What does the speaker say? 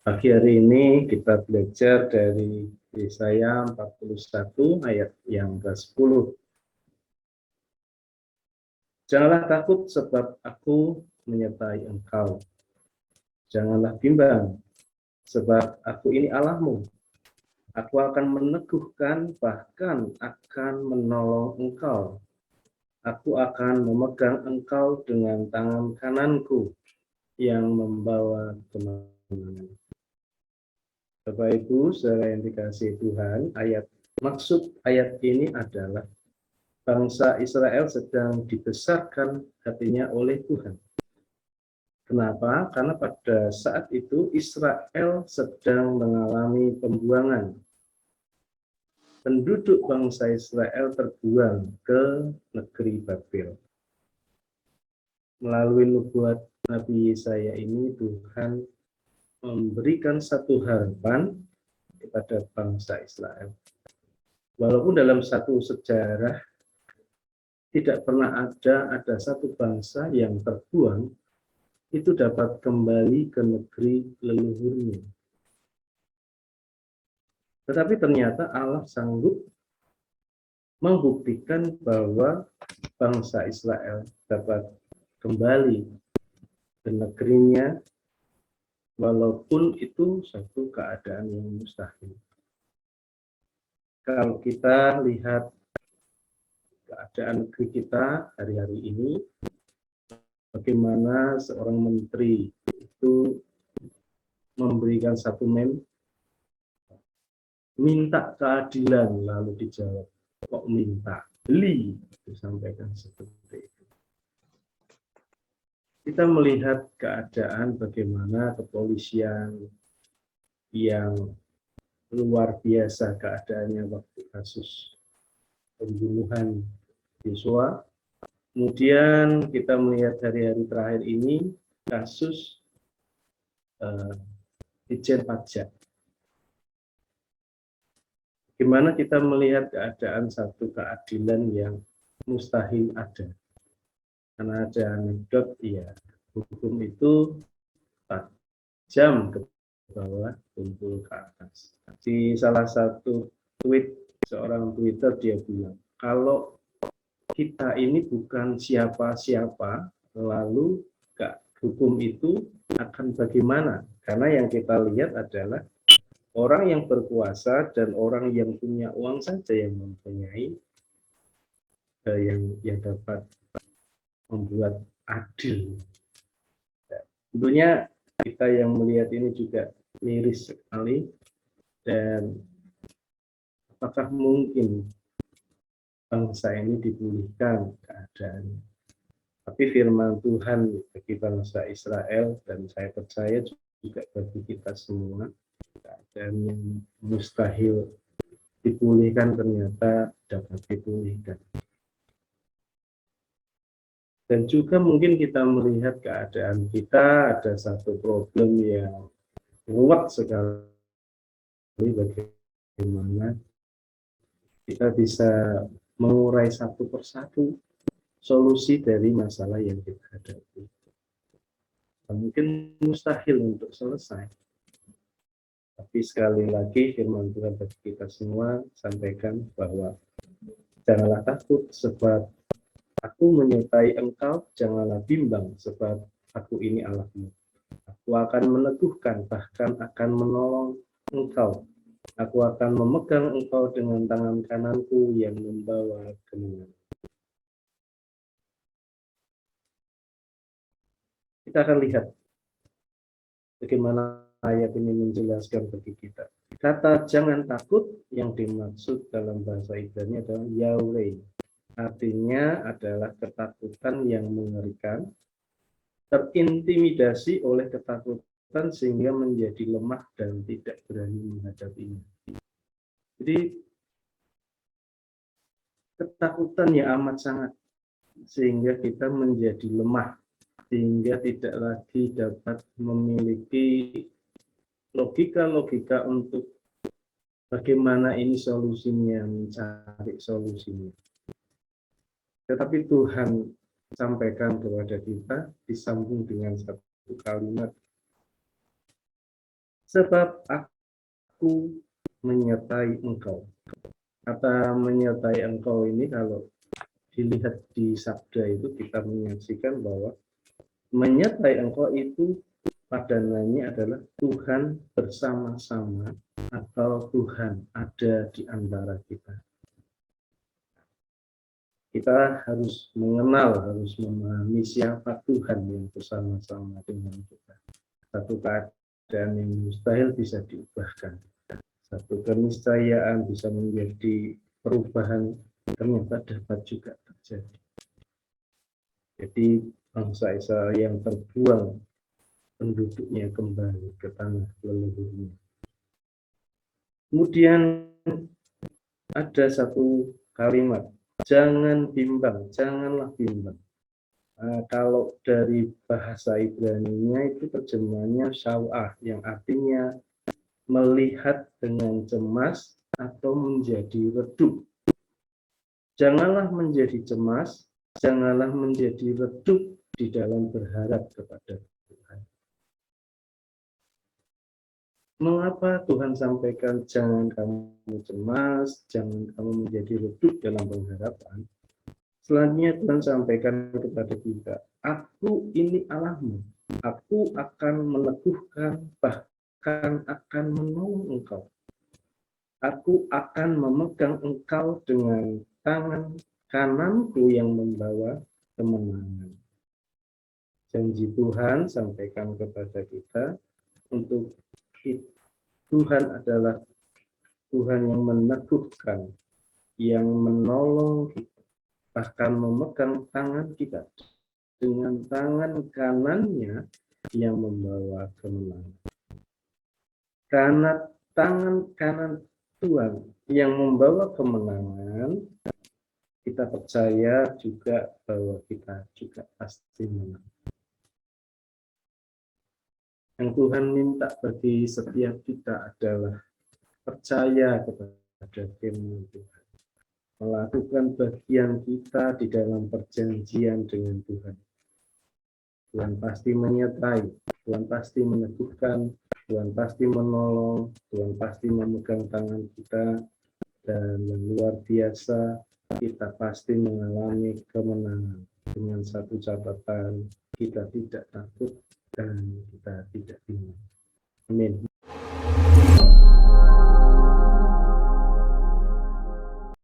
Pagi hari ini kita belajar dari Yesaya 41 ayat yang ke-10. Janganlah takut sebab aku menyertai engkau. Janganlah bimbang sebab aku ini Allahmu. Aku akan meneguhkan, bahkan akan menolong engkau. Aku akan memegang engkau dengan tangan kananku yang membawa kemenangan. Bapak Ibu, saudara yang dikasihi Tuhan, maksud ayat ini adalah bangsa Israel sedang dibesarkan hatinya oleh Tuhan. Kenapa? Karena pada saat itu Israel sedang mengalami pembuangan. Penduduk bangsa Israel terbuang ke negeri Babel. Melalui nubuat Nabi Yesaya ini, Tuhan memberikan satu harapan kepada bangsa Israel. Walaupun dalam satu sejarah tidak pernah ada satu bangsa yang terbuang itu dapat kembali ke negeri leluhurnya. Tetapi ternyata Allah sanggup membuktikan bahwa bangsa Israel dapat kembali ke negerinya, walaupun itu satu keadaan yang mustahil. Kalau kita lihat keadaan negeri kita hari-hari ini, bagaimana seorang menteri itu memberikan satu minta keadilan, lalu dijawab, kok minta, beli, disampaikan seperti itu. Kita melihat keadaan bagaimana kepolisian yang luar biasa keadaannya waktu kasus pembunuhan Yosua. Kemudian kita melihat hari-hari terakhir ini kasus Ditjen Pajak. Gimana kita melihat keadaan satu keadilan yang mustahil ada. Karena ada anekdot, ya, hukum itu tajam ke bawah, tumpul ke atas. Di salah satu tweet seorang Twitter dia bilang, kalau kita ini bukan siapa-siapa, lalu hukum itu akan bagaimana? Karena yang kita lihat adalah orang yang berkuasa dan orang yang punya uang saja yang mempunyai yang dapat membuat adil. Tentunya kita yang melihat ini juga miris sekali, dan apakah mungkin bangsa ini dipulihkan keadaannya? Tapi firman Tuhan bagi bangsa Israel, dan saya percaya juga bagi kita semua, keadaan yang mustahil dipulihkan ternyata dapat dipulihkan. Dan juga mungkin kita melihat keadaan kita ada satu problem yang ruwet sekali, bagaimana kita bisa mengurai satu persatu solusi dari masalah yang kita hadapi. Mungkin mustahil untuk selesai. Tapi sekali lagi firman Tuhan bagi kita semua sampaikan bahwa janganlah takut sebab aku menyertai engkau, janganlah bimbang sebab aku ini Allahmu. Aku akan meneguhkan, bahkan akan menolong engkau. Aku akan memegang engkau dengan tangan kananku yang membawa kemenangan. Kita akan lihat bagaimana ayat ini menjelaskan bagi kita. Kata jangan takut yang dimaksud dalam bahasa Ibrani adalah yaurei. Artinya adalah ketakutan yang mengerikan, terintimidasi oleh ketakutan sehingga menjadi lemah dan tidak berani menghadapinya. Jadi ketakutan yang amat sangat sehingga kita menjadi lemah, sehingga tidak lagi dapat memiliki logika-logika untuk bagaimana ini solusinya, mencari solusinya. Tetapi Tuhan sampaikan kepada kita disambung dengan satu kalimat, Sebab aku menyertai engkau. Kata menyertai engkau ini kalau dilihat di sabda itu kita menyaksikan bahwa menyertai engkau itu padanannya adalah Tuhan bersama-sama atau Tuhan ada di antara kita. Kita harus mengenal, harus memahami siapa Tuhan yang bersama-sama dengan kita. Satu keadaan yang mustahil bisa diubahkan. Satu keniscayaan bisa menjadi perubahan, ternyata dapat juga terjadi. Jadi bangsa Israel yang terbuang penduduknya kembali ke tanah leluhurnya. Kemudian ada satu kalimat, jangan bimbang, janganlah bimbang. Kalau dari bahasa Ibrani-nya itu terjemahannya syaw'ah, yang artinya melihat dengan cemas atau menjadi redup. Janganlah menjadi cemas, janganlah menjadi redup di dalam berharap kepada Tuhan. Mengapa Tuhan sampaikan jangan kamu cemas, jangan kamu menjadi redup dalam pengharapan? Selanjutnya Tuhan sampaikan kepada kita, aku ini Allahmu, aku akan meneguhkan, bahkan akan menolong engkau. Aku akan memegang engkau dengan tangan kananku yang membawa kemenangan. Janji Tuhan sampaikan kepada kita untuk Tuhan adalah Tuhan yang meneguhkan, yang menolong kita, bahkan memegang tangan kita dengan tangan kanannya yang membawa kemenangan. Karena tangan kanan Tuhan yang membawa kemenangan, kita percaya juga bahwa kita juga pasti menang. Yang Tuhan minta bagi setiap kita adalah percaya kepada firman Tuhan, melakukan bagian kita di dalam perjanjian dengan Tuhan. Tuhan pasti menyertai, Tuhan pasti meneguhkan, Tuhan pasti menolong, Tuhan pasti memegang tangan kita, dan yang luar biasa kita pasti mengalami kemenangan. Dengan satu catatan, kita tidak takut dan kita tidak bingung. Amin.